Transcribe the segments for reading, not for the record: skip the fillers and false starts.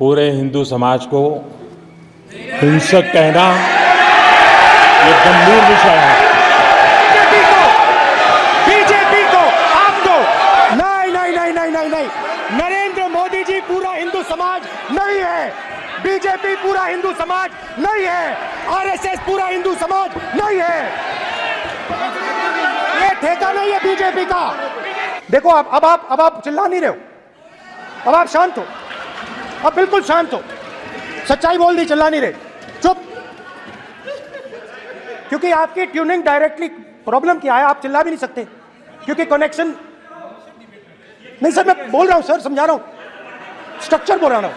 पूरे हिंदू समाज को हिंसक कहना ये गंभीर विषय है। बीजेपी को आपको नहीं, नरेंद्र मोदी जी पूरा हिंदू समाज नहीं है, बीजेपी पूरा हिंदू समाज नहीं है, आरएसएस पूरा हिंदू समाज नहीं है, ये ठेका नहीं है बीजेपी का। देखो अब आप चिल्ला नहीं रहे हो, अब आप शांत हो, अब बिल्कुल शांत हो, सच्चाई बोल दी, चिल्ला नहीं रहे, चुप। क्योंकि आपकी ट्यूनिंग डायरेक्टली प्रॉब्लम क्या है, आप चिल्ला भी नहीं सकते क्योंकि कनेक्शन नहीं। सर मैं बोल रहा हूं, सर समझा रहा हूं, स्ट्रक्चर बोल रहा हूं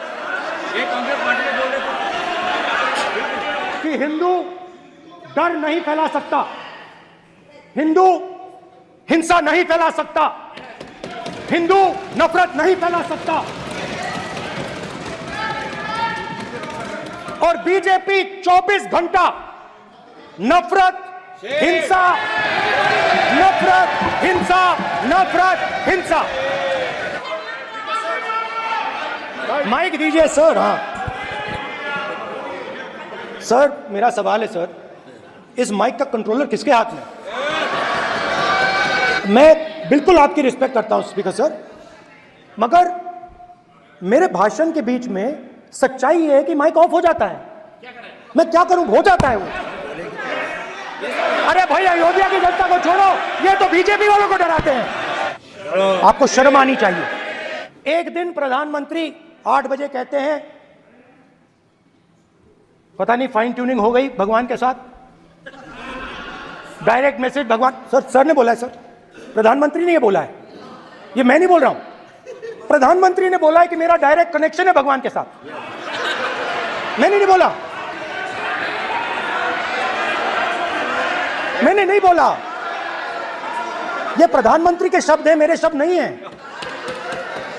कि हिंदू डर नहीं फैला सकता, हिंदू हिंसा नहीं फैला सकता, हिंदू नफरत नहीं फैला सकता, और बीजेपी 24 घंटा नफरत हिंसा, नफरत हिंसा, नफरत हिंसा। माइक दीजिए सर। हाँ सर, मेरा सवाल है सर, इस माइक का कंट्रोलर किसके हाथ में? मैं बिल्कुल आपकी रिस्पेक्ट करता हूं स्पीकर सर, मगर मेरे भाषण के बीच में सच्चाई ये है कि माइक ऑफ हो जाता है। मैं क्या करूं, हो जाता है वो। अरे भाई अयोध्या की जनता को छोड़ो, ये तो बीजेपी वालों को डराते हैं। आपको शर्म आनी चाहिए। एक दिन प्रधानमंत्री 8 बजे कहते हैं, पता नहीं फाइन ट्यूनिंग हो गई भगवान के साथ, डायरेक्ट मैसेज भगवान। सर ने बोला है, सर प्रधानमंत्री ने ये बोला है, ये मैं नहीं बोल रहा हूं, प्रधानमंत्री ने बोला है कि मेरा डायरेक्ट कनेक्शन है भगवान के साथ, मैंने नहीं बोला, मैंने नहीं बोला, ये प्रधानमंत्री के शब्द है, मेरे शब्द नहीं है।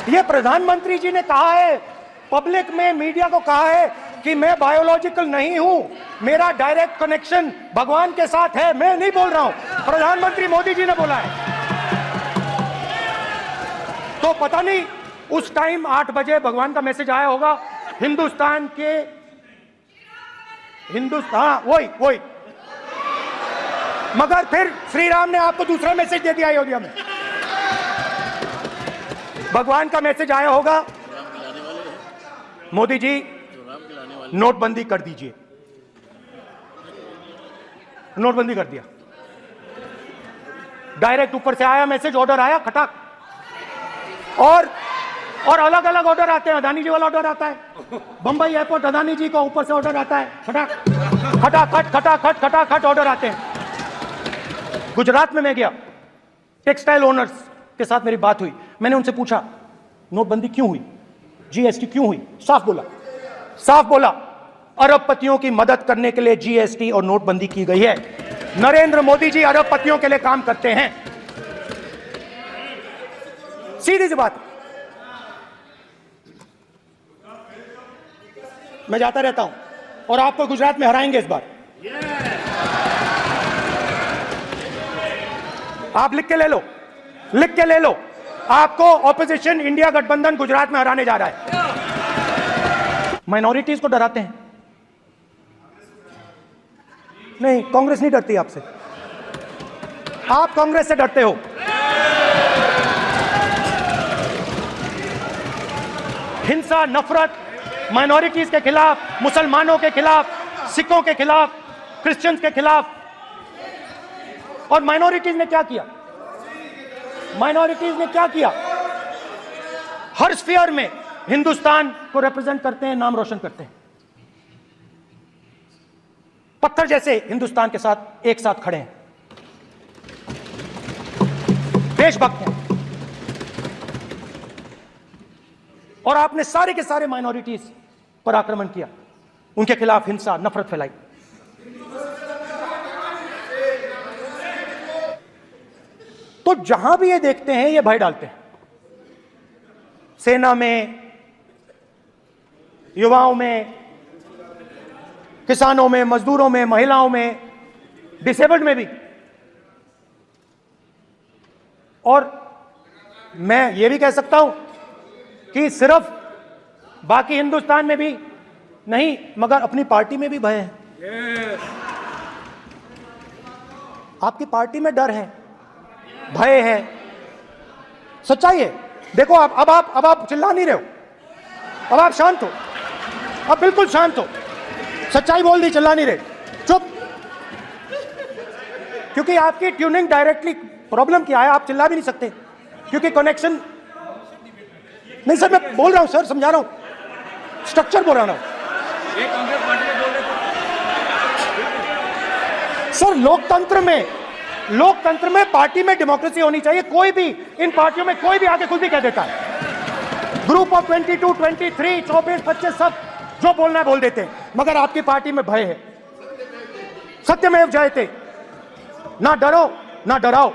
ये प्रधानमंत्री जी ने कहा है, पब्लिक में, मीडिया को कहा है कि मैं बायोलॉजिकल नहीं हूं, मेरा डायरेक्ट कनेक्शन भगवान के साथ है। मैं नहीं बोल रहा हूं, प्रधानमंत्री मोदी जी ने बोला है। तो पता नहीं उस टाइम 8 बजे भगवान का मैसेज आया होगा हिंदुस्तान के, वही, मगर फिर श्री राम ने आपको दूसरा मैसेज दे दिया अयोध्या में। भगवान का मैसेज आया होगा, मोदी जी नोटबंदी कर दीजिए, नोटबंदी कर दिया, डायरेक्ट ऊपर से आया मैसेज, ऑर्डर आया खटाक। और अलग अलग ऑर्डर आते हैं, अदानी जी वाला ऑर्डर आता है, बंबई एयरपोर्ट अदानी जी को ऊपर से ऑर्डर आता है, खटाखट ऑर्डर आते हैं। गुजरात में मैं गया, टेक्सटाइल ओनर्स के साथ मेरी बात हुई, मैंने उनसे पूछा नोटबंदी क्यों हुई, जीएसटी क्यों हुई? साफ बोला अरबपतियों की मदद करने के लिए जीएसटी और नोटबंदी की गई है। नरेंद्र मोदी जी अरबपतियों के लिए काम करते हैं, सीधी सी बात। मैं जाता रहता हूं और आपको गुजरात में हराएंगे इस बार। आप लिख के ले लो, आपको ऑपोजिशन इंडिया गठबंधन गुजरात में हराने जा रहा है। माइनॉरिटीज को डराते हैं? नहीं, कांग्रेस नहीं डरती आपसे, आप कांग्रेस से डरते हो। हिंसा, नफरत माइनॉरिटीज के खिलाफ, मुसलमानों के खिलाफ, सिखों के खिलाफ, क्रिश्चियंस के खिलाफ। और माइनॉरिटीज ने क्या किया? माइनॉरिटीज ने क्या किया? हर स्फीयर में हिंदुस्तान को रिप्रेजेंट करते हैं, नाम रोशन करते हैं, पत्थर जैसे हिंदुस्तान के साथ एक साथ खड़े हैं, देशभक्त हैं। और आपने सारे के सारे माइनॉरिटीज पर आक्रमण किया, उनके खिलाफ हिंसा, नफरत फैलाई। तो जहां भी ये देखते हैं ये भय डालते हैं, सेना में, युवाओं में, किसानों में, मजदूरों में, महिलाओं में, डिसेबल्ड में भी। और मैं ये भी कह सकता हूं कि सिर्फ बाकी हिंदुस्तान में भी नहीं, मगर अपनी पार्टी में भी भय है। आपकी पार्टी में डर है, भय है, सच्चाई है। देखो अब आप चिल्ला नहीं रहे हो, अब आप शांत हो, अब बिल्कुल शांत हो। सच्चाई बोल दी, चिल्ला नहीं रहे, चुप। क्योंकि आपकी ट्यूनिंग डायरेक्टली प्रॉब्लम क्या है, आप चिल्ला भी नहीं सकते क्योंकि कनेक्शन नहीं। सर मैं बोल रहा हूं, सर समझा रहा हूं, स्ट्रक्चर बोल रहा हूं। सर लोकतंत्र में पार्टी में डेमोक्रेसी होनी चाहिए। कोई भी इन पार्टियों में कोई भी आके कुछ भी कह देता है। ग्रुप ऑफ 22, 23, 24, 25 सब जो बोलना है बोल देते हैं, मगर आपकी पार्टी में भय है। सत्यमेव जयते, ना डरो ना डराओ।